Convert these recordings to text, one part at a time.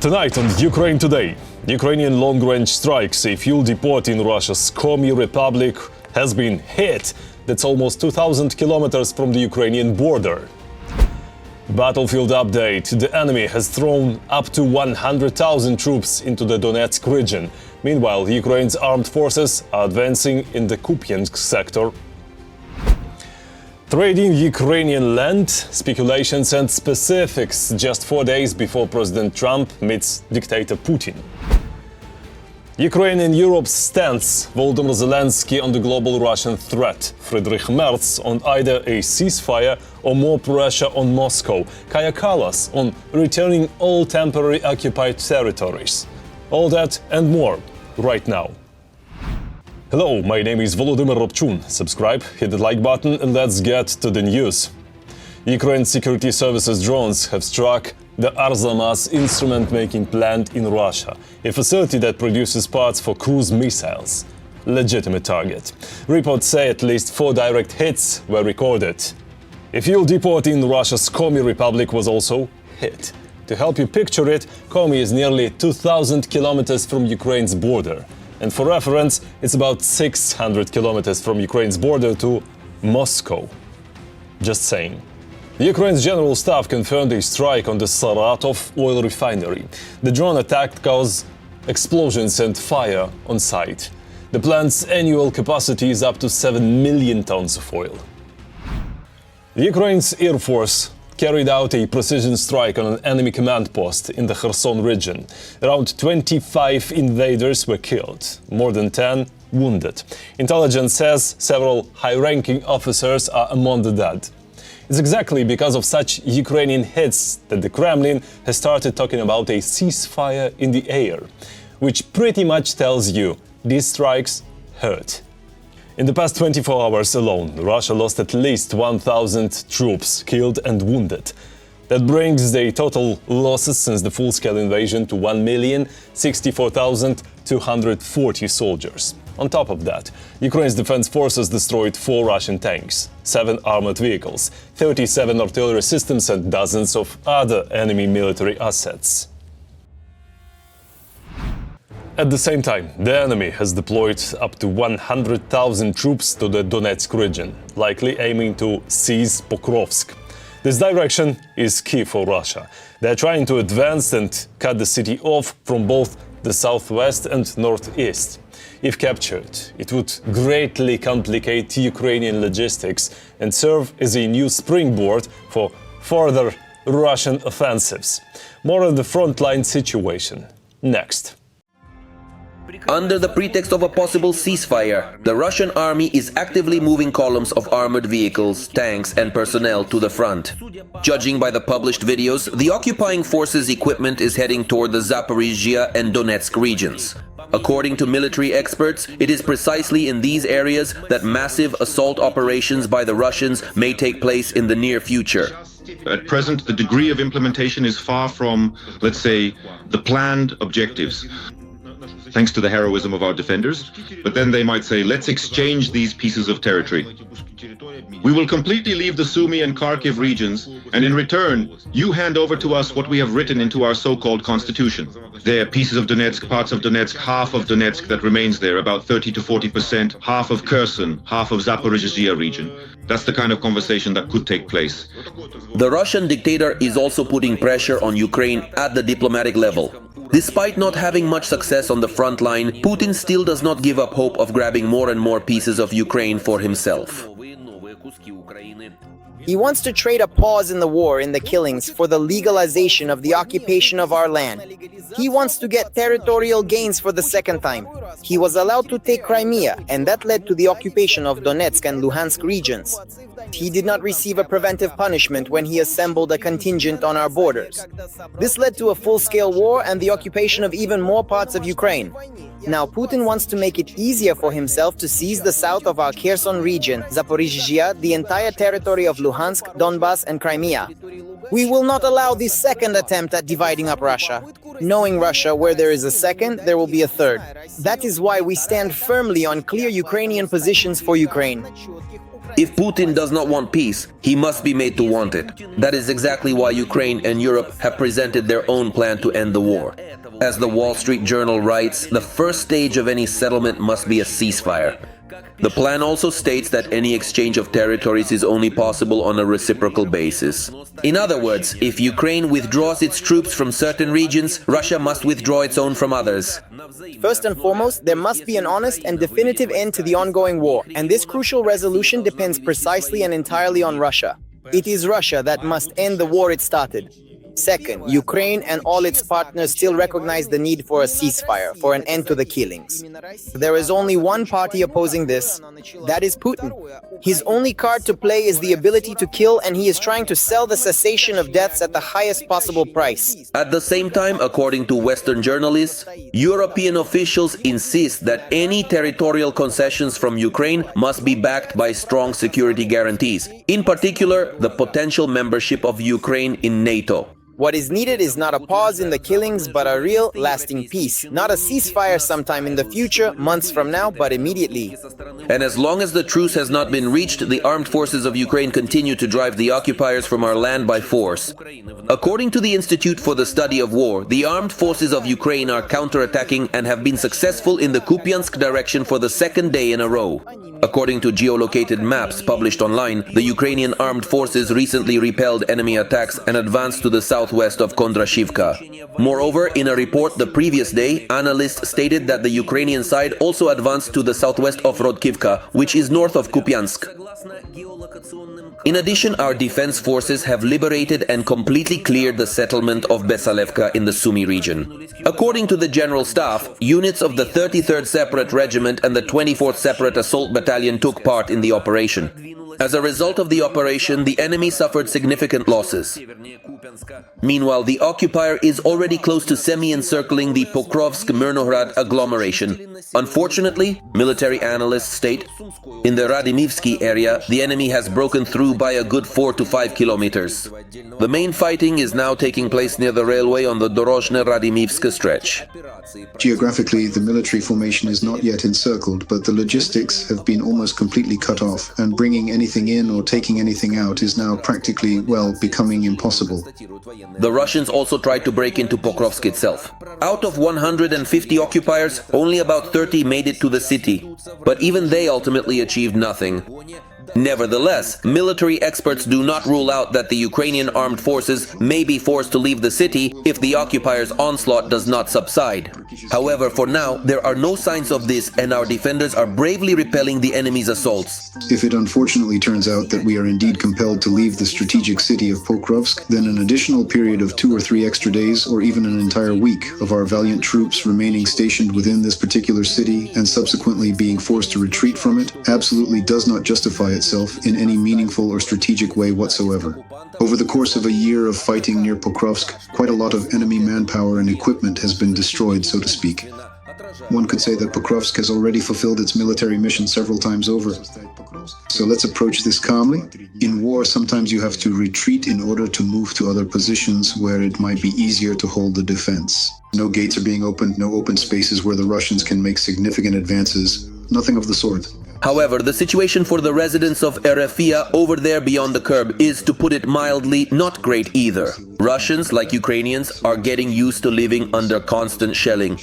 Tonight on Ukraine Today, Ukrainian long-range strike say fuel depot in Russia's Komi Republic has been hit. That's almost 2,000 kilometers from the Ukrainian border. Battlefield update. The enemy has thrown up to 100,000 troops into the Donetsk region. Meanwhile, Ukraine's armed forces are advancing in the Kupiansk sector. Trading Ukrainian land, speculations and specifics just 4 days before President Trump meets dictator Putin. Ukraine and Europe's stance, Volodymyr Zelenskyy on the global Russian threat, Friedrich Merz on either a ceasefire or more pressure on Moscow, Kaja Kallas on returning all temporary occupied territories. All that and more right now. Hello, my name is Volodymyr Robchun. Subscribe, hit the like button and let's get to the news. Ukraine's security services drones have struck the Arzamas instrument-making plant in Russia, a facility that produces parts for cruise missiles. Legitimate target. Reports say at least 4 direct hits were recorded. A fuel depot in Russia's Komi Republic was also hit. To help you picture it, Komi is nearly 2,000 kilometers from Ukraine's border. And for reference, it's about 600 kilometers from Ukraine's border to Moscow. Just saying. Ukraine's general staff confirmed a strike on the Saratov oil refinery. The drone attack caused explosions and fire on site. The plant's annual capacity is up to 7 million tons of oil. Ukraine's Air Force carried out a precision strike on an enemy command post in the Kherson region. Around 25 invaders were killed, more than 10 wounded. Intelligence says several high-ranking officers are among the dead. It's exactly because of such Ukrainian hits that the Kremlin has started talking about a ceasefire in the air, which pretty much tells you these strikes hurt. In the past 24 hours alone, Russia lost at least 1,000 troops killed and wounded. That brings the total losses since the full-scale invasion to 1,064,240 soldiers. On top of that, Ukraine's defense forces destroyed 4 Russian tanks, 7 armored vehicles, 37 artillery systems and dozens of other enemy military assets. At the same time, the enemy has deployed up to 100,000 troops to the Donetsk region, likely aiming to seize Pokrovsk. This direction is key for Russia. They are trying to advance and cut the city off from both the southwest and northeast. If captured, it would greatly complicate Ukrainian logistics and serve as a new springboard for further Russian offensives. More on the frontline situation next. Under the pretext of a possible ceasefire, the Russian army is actively moving columns of armored vehicles, tanks and personnel to the front. Judging by the published videos, the occupying forces' equipment is heading toward the Zaporizhzhia and Donetsk regions. According to military experts, it is precisely in these areas that massive assault operations by the Russians may take place in the near future. At present, the degree of implementation is far from, let's say, the planned objectives, thanks to the heroism of our defenders, but then they might say, let's exchange these pieces of territory. We will completely leave the Sumy and Kharkiv regions, and in return, you hand over to us what we have written into our so-called constitution. There are pieces of Donetsk, parts of Donetsk, half of Donetsk that remains there, about 30 to 40%, half of Kherson, half of Zaporizhzhia region. That's the kind of conversation that could take place. The Russian dictator is also putting pressure on Ukraine at the diplomatic level. Despite not having much success on the front line, Putin still does not give up hope of grabbing more and more pieces of Ukraine for himself. He wants to trade a pause in the war, in the killings, for the legalization of the occupation of our land. He wants to get territorial gains for the second time. He was allowed to take Crimea, and that led to the occupation of Donetsk and Luhansk regions. He did not receive a preventive punishment when he assembled a contingent on our borders. This led to a full-scale war and the occupation of even more parts of Ukraine. Now Putin wants to make it easier for himself to seize the south of our Kherson region, Zaporizhzhia, the entire territory of Luhansk, Donbas and Crimea. We will not allow this second attempt at dividing up Russia. Knowing Russia, where there is a second, there will be a third. That is why we stand firmly on clear Ukrainian positions for Ukraine. If Putin does not want peace, he must be made to want it. That is exactly why Ukraine and Europe have presented their own plan to end the war. As the Wall Street Journal writes, the first stage of any settlement must be a ceasefire. The plan also states that any exchange of territories is only possible on a reciprocal basis. In other words, if Ukraine withdraws its troops from certain regions, Russia must withdraw its own from others. First and foremost, there must be an honest and definitive end to the ongoing war, and this crucial resolution depends precisely and entirely on Russia. It is Russia that must end the war it started. Second, Ukraine and all its partners still recognize the need for a ceasefire, for an end to the killings. There is only one party opposing this. That is Putin. His only card to play is the ability to kill, and he is trying to sell the cessation of deaths at the highest possible price. At the same time, according to Western journalists, European officials insist that any territorial concessions from Ukraine must be backed by strong security guarantees, in particular, the potential membership of Ukraine in NATO. What is needed is not a pause in the killings, but a real, lasting peace. Not a ceasefire sometime in the future, months from now, but immediately. And as long as the truce has not been reached, the armed forces of Ukraine continue to drive the occupiers from our land by force. According to the Institute for the Study of War, the armed forces of Ukraine are counterattacking and have been successful in the Kupiansk direction for the second day in a row. According to geolocated maps published online, the Ukrainian armed forces recently repelled enemy attacks and advanced to the southwest of Kondrashivka. Moreover, in a report the previous day, analysts stated that the Ukrainian side also advanced to the southwest of Rodkivka, which is north of Kupiansk. In addition, our defense forces have liberated and completely cleared the settlement of Besalevka in the Sumy region. According to the General Staff, units of the 33rd Separate Regiment and the 24th Separate Assault Battalion took part in the operation. As a result of the operation, the enemy suffered significant losses. Meanwhile, the occupier is already close to semi-encircling the Pokrovsk-Mirnohrad agglomeration. Unfortunately, military analysts state, in the Radimivsky area, the enemy has broken through by a good 4 to 5 kilometers. The main fighting is now taking place near the railway on the Dorozhne-Radimivska stretch. Geographically, the military formation is not yet encircled, but the logistics have been almost completely cut off, and bringing anything in or taking anything out is now practically, well, becoming impossible. The Russians also tried to break into Pokrovsk itself. Out of 150 occupiers, only about 30 made it to the city, but even they ultimately achieved nothing. Nevertheless, military experts do not rule out that the Ukrainian armed forces may be forced to leave the city if the occupiers' onslaught does not subside. However, for now, there are no signs of this, and our defenders are bravely repelling the enemy's assaults. If it unfortunately turns out that we are indeed compelled to leave the strategic city of Pokrovsk, then an additional period of 2 or 3 extra days, or even an entire week, of our valiant troops remaining stationed within this particular city and subsequently being forced to retreat from it absolutely does not justify itself in any meaningful or strategic way whatsoever. Over the course of a year of fighting near Pokrovsk, quite a lot of enemy manpower and equipment has been destroyed, so to speak. One could say that Pokrovsk has already fulfilled its military mission several times over. So let's approach this calmly. In war, sometimes you have to retreat in order to move to other positions where it might be easier to hold the defense. No gates are being opened, no open spaces where the Russians can make significant advances. Nothing of the sort. However, the situation for the residents of Erefia over there beyond the curb is, to put it mildly, not great either. Russians, like Ukrainians, are getting used to living under constant shelling.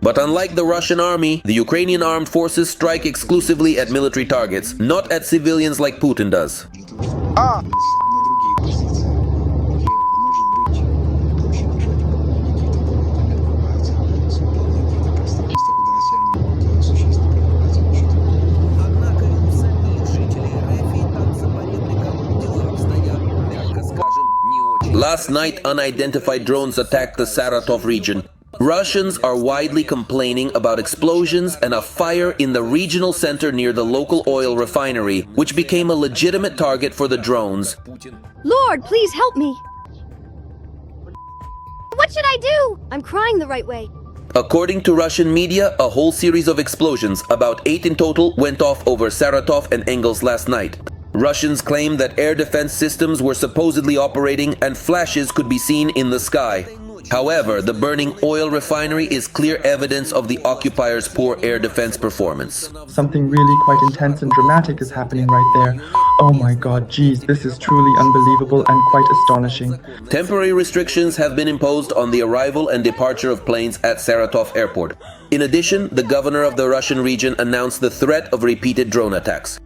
But unlike the Russian army, the Ukrainian armed forces strike exclusively at military targets, not at civilians like Putin does. Last night, unidentified drones attacked the Saratov region. Russians are widely complaining about explosions and a fire in the regional center near the local oil refinery, which became a legitimate target for the drones. Lord, please help me! What should I do? I'm crying the right way. According to Russian media, a whole series of explosions, about 8 in total, went off over Saratov and Engels last night. Russians claim that air defense systems were supposedly operating and flashes could be seen in the sky. However, the burning oil refinery is clear evidence of the occupiers' poor air defense performance. Something really quite intense and dramatic is happening right there. Oh my god, geez, this is truly unbelievable and quite astonishing. Temporary restrictions have been imposed on the arrival and departure of planes at Saratov airport. In addition, the governor of the Russian region announced the threat of repeated drone attacks.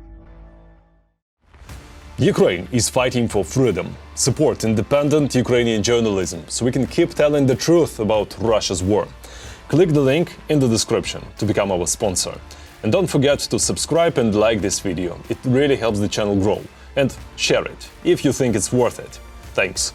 Ukraine is fighting for freedom. Support independent Ukrainian journalism so we can keep telling the truth about Russia's war. Click the link in the description to become our sponsor. And don't forget to subscribe and like this video. It really helps the channel grow. And share it if you think it's worth it. Thanks.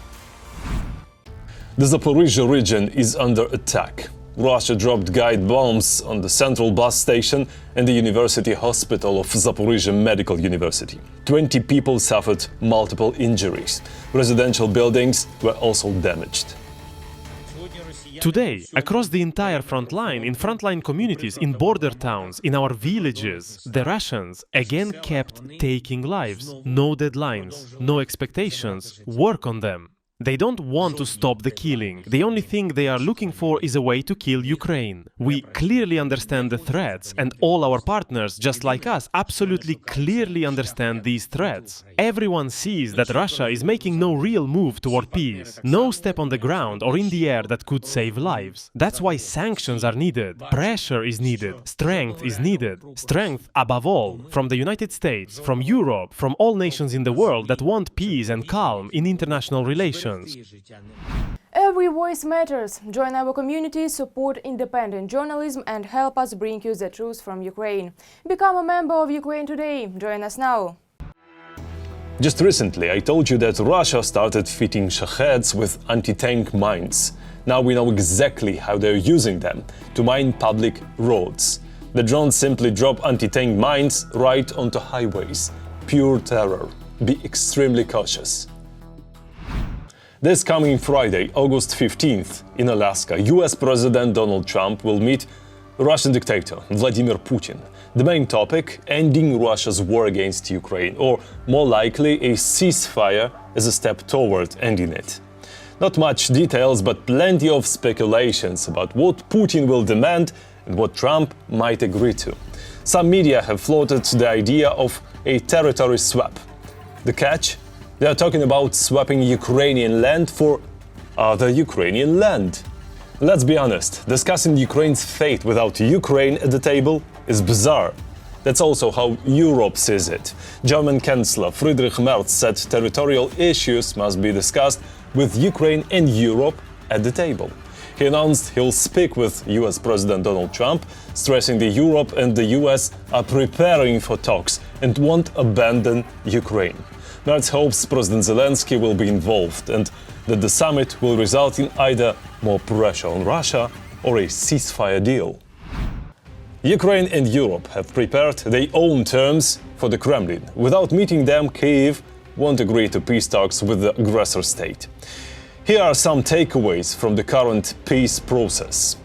The Zaporizhzhia region is under attack. Russia dropped guide bombs on the central bus station and the university hospital of Zaporizhzhia Medical University. 20 people suffered multiple injuries. Residential buildings were also damaged. Today, across the entire front line, in frontline communities, in border towns, in our villages, the Russians again kept taking lives. No deadlines, no expectations, work on them. They don't want to stop the killing. The only thing they are looking for is a way to kill Ukraine. We clearly understand the threats, and all our partners, just like us, absolutely clearly understand these threats. Everyone sees that Russia is making no real move toward peace, no step on the ground or in the air that could save lives. That's why sanctions are needed, pressure is needed, strength is needed. Strength, above all, from the United States, from Europe, from all nations in the world that want peace and calm in international relations. Every voice matters. Join our community, support independent journalism and help us bring you the truth from Ukraine. Become a member of Ukraine today. Join us now. Just recently I told you that Russia started fitting Shaheds with anti-tank mines. Now we know exactly how they're using them to mine public roads. The drones simply drop anti-tank mines right onto highways. Pure terror. Be extremely cautious. This coming Friday, August 15th, in Alaska, US President Donald Trump will meet Russian dictator Vladimir Putin. The main topic, ending Russia's war against Ukraine, or more likely a ceasefire as a step toward ending it. Not much details, but plenty of speculations about what Putin will demand and what Trump might agree to. Some media have floated the idea of a territory swap. The catch? They are talking about swapping Ukrainian land for other Ukrainian land. Let's be honest, discussing Ukraine's fate without Ukraine at the table is bizarre. That's also how Europe sees it. German Chancellor Friedrich Merz said territorial issues must be discussed with Ukraine and Europe at the table. He announced he'll speak with US President Donald Trump, stressing that Europe and the US are preparing for talks and won't abandon Ukraine. Merz hopes President Zelenskyy will be involved and that the summit will result in either more pressure on Russia or a ceasefire deal. Ukraine and Europe have prepared their own terms for the Kremlin. Without meeting them, Kyiv won't agree to peace talks with the aggressor state. Here are some takeaways from the current peace process.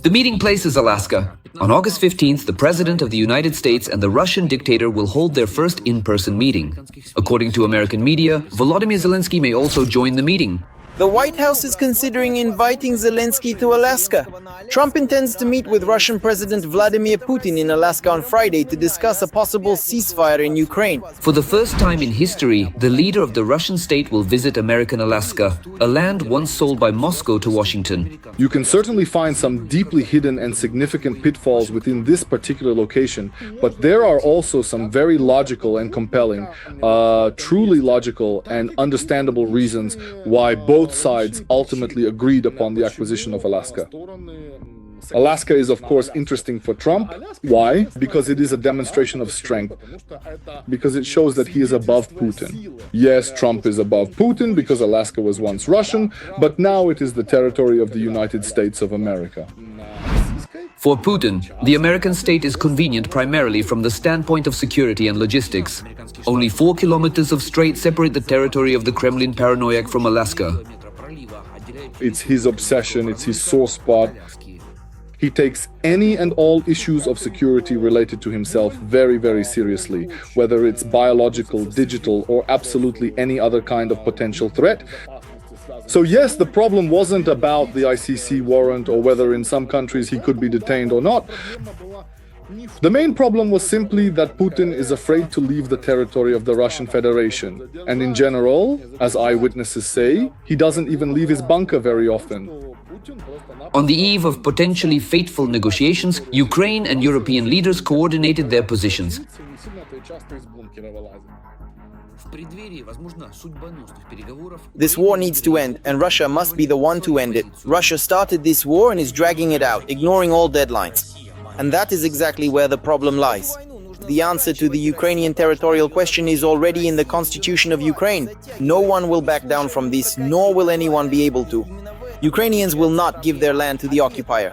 The meeting place is Alaska. On August 15th, the President of the United States and the Russian dictator will hold their first in-person meeting. According to American media, Volodymyr Zelenskyy may also join the meeting. The White House is considering inviting Zelenskyy to Alaska. Trump intends to meet with Russian President Vladimir Putin in Alaska on Friday to discuss a possible ceasefire in Ukraine. For the first time in history, the leader of the Russian state will visit American Alaska, a land once sold by Moscow to Washington. You can certainly find some deeply hidden and significant pitfalls within this particular location, but there are also some very logical and compelling, truly logical and understandable reasons why both sides ultimately agreed upon the acquisition of Alaska. Alaska is, of course, interesting for Trump. Why? Because it is a demonstration of strength. Because it shows that he is above Putin. Yes, Trump is above Putin because Alaska was once Russian, but now it is the territory of the United States of America. For Putin, the American state is convenient primarily from the standpoint of security and logistics. Only 4 kilometers of strait separate the territory of the Kremlin paranoiac from Alaska. It's his obsession, it's his sore spot. He takes any and all issues of security related to himself very, very seriously, whether it's biological, digital, or absolutely any other kind of potential threat. So yes, the problem wasn't about the ICC warrant or whether in some countries he could be detained or not. The main problem was simply that Putin is afraid to leave the territory of the Russian Federation. And in general, as eyewitnesses say, he doesn't even leave his bunker very often. On the eve of potentially fateful negotiations, Ukraine and European leaders coordinated their positions. This war needs to end, and Russia must be the one to end it. Russia started this war and is dragging it out, ignoring all deadlines. And that is exactly where the problem lies. The answer to the Ukrainian territorial question is already in the constitution of Ukraine. No one will back down from this, nor will anyone be able to. Ukrainians will not give their land to the occupier.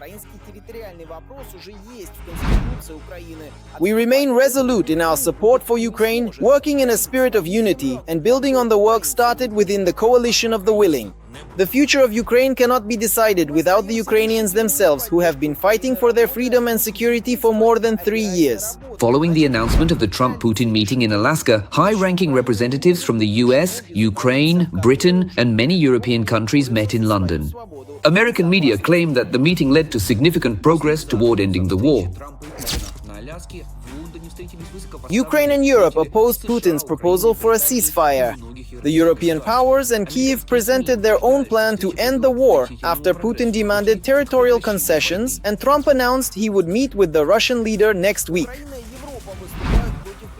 We remain resolute in our support for Ukraine, working in a spirit of unity and building on the work started within the coalition of the willing. The future of Ukraine cannot be decided without the Ukrainians themselves, who have been fighting for their freedom and security for more than 3 years. Following the announcement of the Trump-Putin meeting in Alaska, high-ranking representatives from the US, Ukraine, Britain, and many European countries met in London. American media claim that the meeting led to significant progress toward ending the war. Ukraine and Europe opposed Putin's proposal for a ceasefire. The European powers and Kyiv presented their own plan to end the war after Putin demanded territorial concessions and Trump announced he would meet with the Russian leader next week.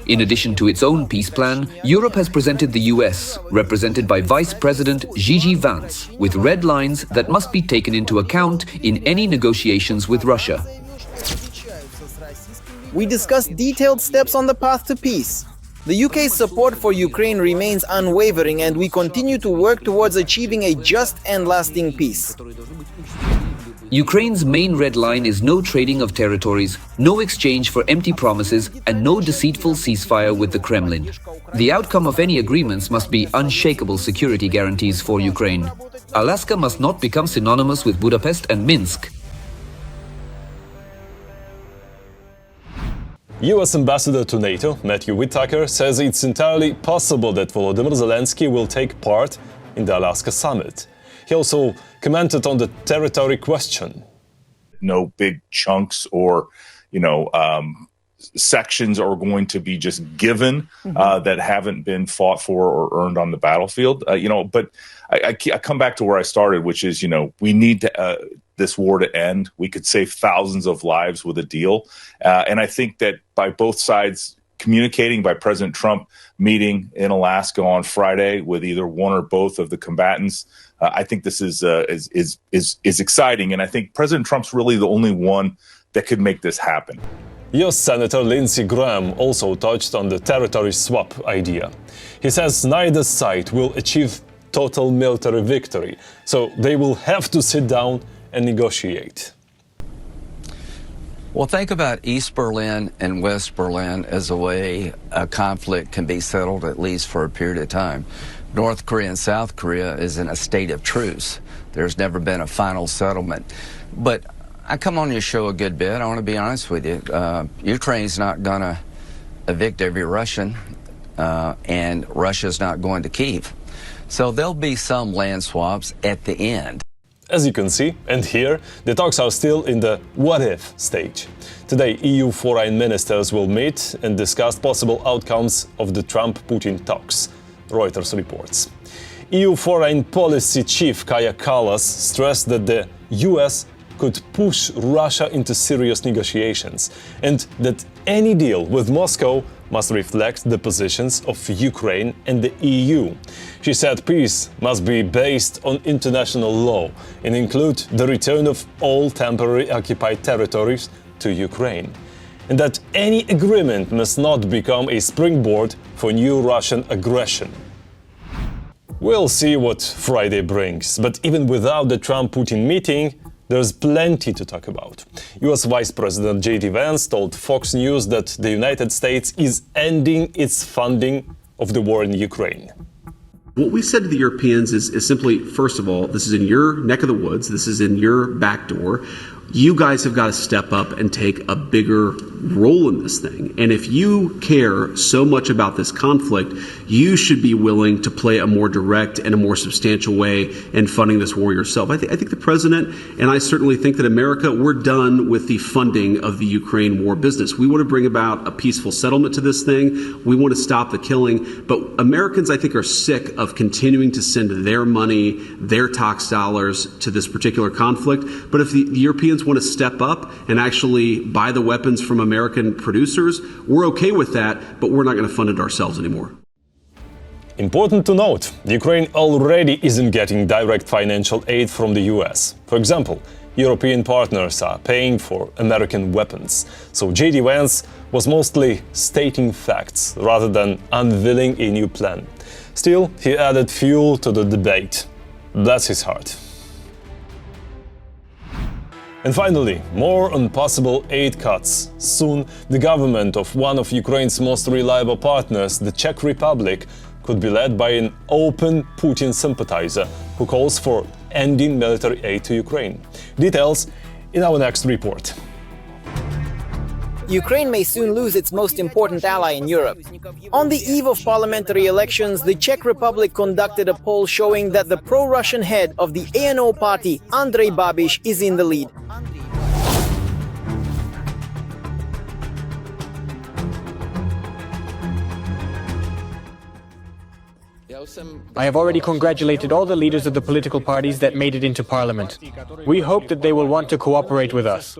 In addition to its own peace plan, Europe has presented the US, represented by Vice President J.D. Vance, with red lines that must be taken into account in any negotiations with Russia. We discussed detailed steps on the path to peace. The UK's support for Ukraine remains unwavering and we continue to work towards achieving a just and lasting peace. Ukraine's main red line is no trading of territories, no exchange for empty promises, and no deceitful ceasefire with the Kremlin. The outcome of any agreements must be unshakable security guarantees for Ukraine. Alaska must not become synonymous with Budapest and Minsk. US Ambassador to NATO, Matthew Whitaker, says it's entirely possible that Volodymyr Zelenskyy will take part in the Alaska summit. He also commented on the territory question. No big chunks or, sections are going to be just given that haven't been fought for or earned on the battlefield. But I come back to where I started, which is, we need to, this war to end. We could save thousands of lives with a deal. And I think that by both sides communicating, by President Trump meeting in Alaska on Friday with either one or both of the combatants, I think this is exciting. And I think President Trump's really the only one that could make this happen. US Senator Lindsey Graham also touched on the territory swap idea. He says neither side will achieve total military victory, so they will have to sit down and negotiate. Well, think about East Berlin and West Berlin as a way a conflict can be settled, at least for a period of time. North Korea and South Korea is in a state of truce. There's never been a final settlement. But I come on your show a good bit. I want to be honest with you. Ukraine's not going to evict every Russian, and Russia's not going to Kyiv. So there'll be some land swaps at the end. As you can see and hear, the talks are still in the what-if stage. Today, EU foreign ministers will meet and discuss possible outcomes of the Trump-Putin talks, Reuters reports. EU foreign policy chief Kaja Kallas stressed that the US could push Russia into serious negotiations and that any deal with Moscow must reflect the positions of Ukraine and the EU. She said peace must be based on international law and include the return of all temporary occupied territories to Ukraine, and that any agreement must not become a springboard for new Russian aggression. We'll see what Friday brings, but even without the Trump-Putin meeting, there's plenty to talk about. US Vice President J.D. Vance told Fox News that the United States is ending its funding of the war in Ukraine. What we said to the Europeans is simply, first of all, this is in your neck of the woods, this is in your back door. you guys have got to step up and take a bigger role in this thing. And if you care so much about this conflict, you should be willing to play a more direct and a more substantial way in funding this war yourself. I think the president, and I certainly think that America, we're done with the funding of the Ukraine war business. We want to bring about a peaceful settlement to this thing. We want to stop the killing. But Americans, I think, are sick of continuing to send their money, their tax dollars to this particular conflict. But if the Europeans want to step up and actually buy the weapons from American producers, we're okay with that, but we're not going to fund it ourselves anymore. Important to note, Ukraine already isn't getting direct financial aid from the US. For example, European partners are paying for American weapons. So J.D. Vance was mostly stating facts rather than unveiling a new plan. Still, he added fuel to the debate. Bless his heart. And finally, more on possible aid cuts. Soon, the government of one of Ukraine's most reliable partners, the Czech Republic, could be led by an open Putin sympathizer who calls for ending military aid to Ukraine. Details in our next report. Ukraine may soon lose its most important ally in Europe. On the eve of parliamentary elections, the Czech Republic conducted a poll showing that the pro-Russian head of the ANO party, Andrej Babiš, is in the lead. I have already congratulated all the leaders of the political parties that made it into parliament. We hope that they will want to cooperate with us.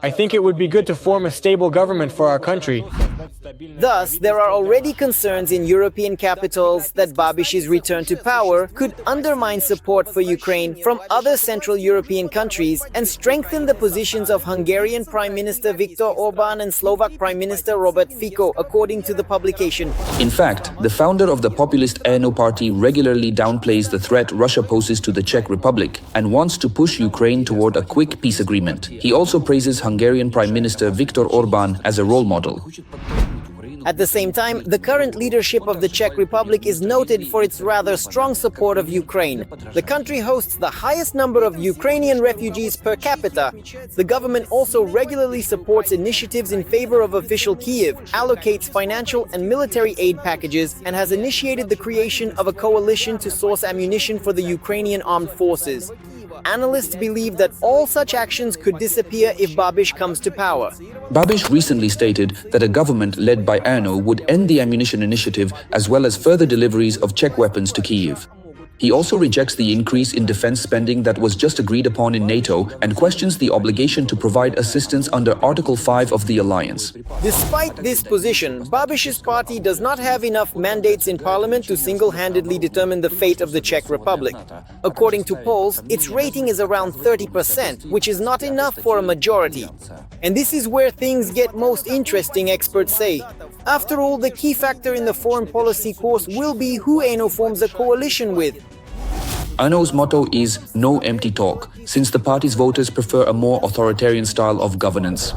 I think it would be good to form a stable government for our country. Thus, there are already concerns in European capitals that Babiš's return to power could undermine support for Ukraine from other Central European countries and strengthen the positions of Hungarian Prime Minister Viktor Orbán and Slovak Prime Minister Robert Fico, according to the publication. In fact, the founder of the populist ANO party regularly downplays the threat Russia poses to the Czech Republic and wants to push Ukraine toward a quick peace agreement. He also praises Hungarian Prime Minister Viktor Orbán as a role model. At the same time, the current leadership of the Czech Republic is noted for its rather strong support of Ukraine. The country hosts the highest number of Ukrainian refugees per capita. The government also regularly supports initiatives in favor of official Kyiv, allocates financial and military aid packages, and has initiated the creation of a coalition to source ammunition for the Ukrainian armed forces. Analysts believe that all such actions could disappear if Babiš comes to power. Babiš recently stated that a government led by ANO would end the ammunition initiative as well as further deliveries of Czech weapons to Kyiv. He also rejects the increase in defense spending that was just agreed upon in NATO and questions the obligation to provide assistance under Article 5 of the alliance. Despite this position, Babiš's party does not have enough mandates in parliament to single-handedly determine the fate of the Czech Republic. According to polls, its rating is around 30%, which is not enough for a majority. And this is where things get most interesting, experts say. After all, the key factor in the foreign policy course will be who ANO forms a coalition with. ANO's motto is no empty talk, since the party's voters prefer a more authoritarian style of governance.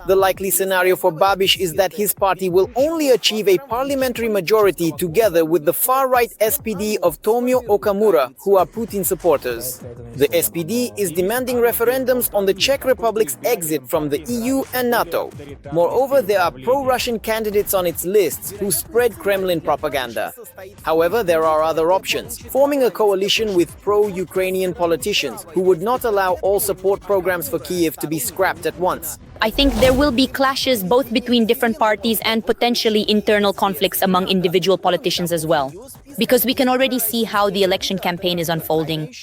The likely scenario for Babiš is that his party will only achieve a parliamentary majority together with the far-right SPD of Tomio Okamura, who are Putin supporters. The SPD is demanding referendums on the Czech Republic's exit from the EU and NATO. Moreover, there are pro-Russian candidates on its lists who spread Kremlin propaganda. However, there are other options, forming a coalition with pro-Ukrainian politicians who would not allow all support programs for Kyiv to be scrapped at once. I think there will be clashes both between different parties and potentially internal conflicts among individual politicians as well, because we can already see how the election campaign is unfolding.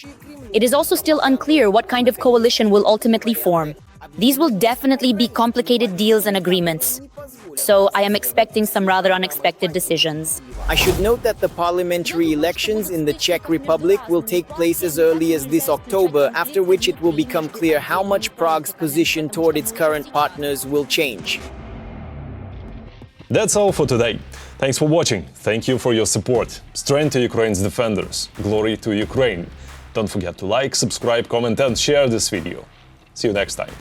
It is also still unclear what kind of coalition will ultimately form. These will definitely be complicated deals and agreements. So I am expecting some rather unexpected decisions. I should note that the parliamentary elections in the Czech Republic will take place as early as this October, after which it will become clear how much Prague's position toward its current partners will change. That's all for today. Thanks for watching. Thank you for your support. Strength to Ukraine's defenders. Glory to Ukraine. Don't forget to like, subscribe, comment and share this video. See you next time.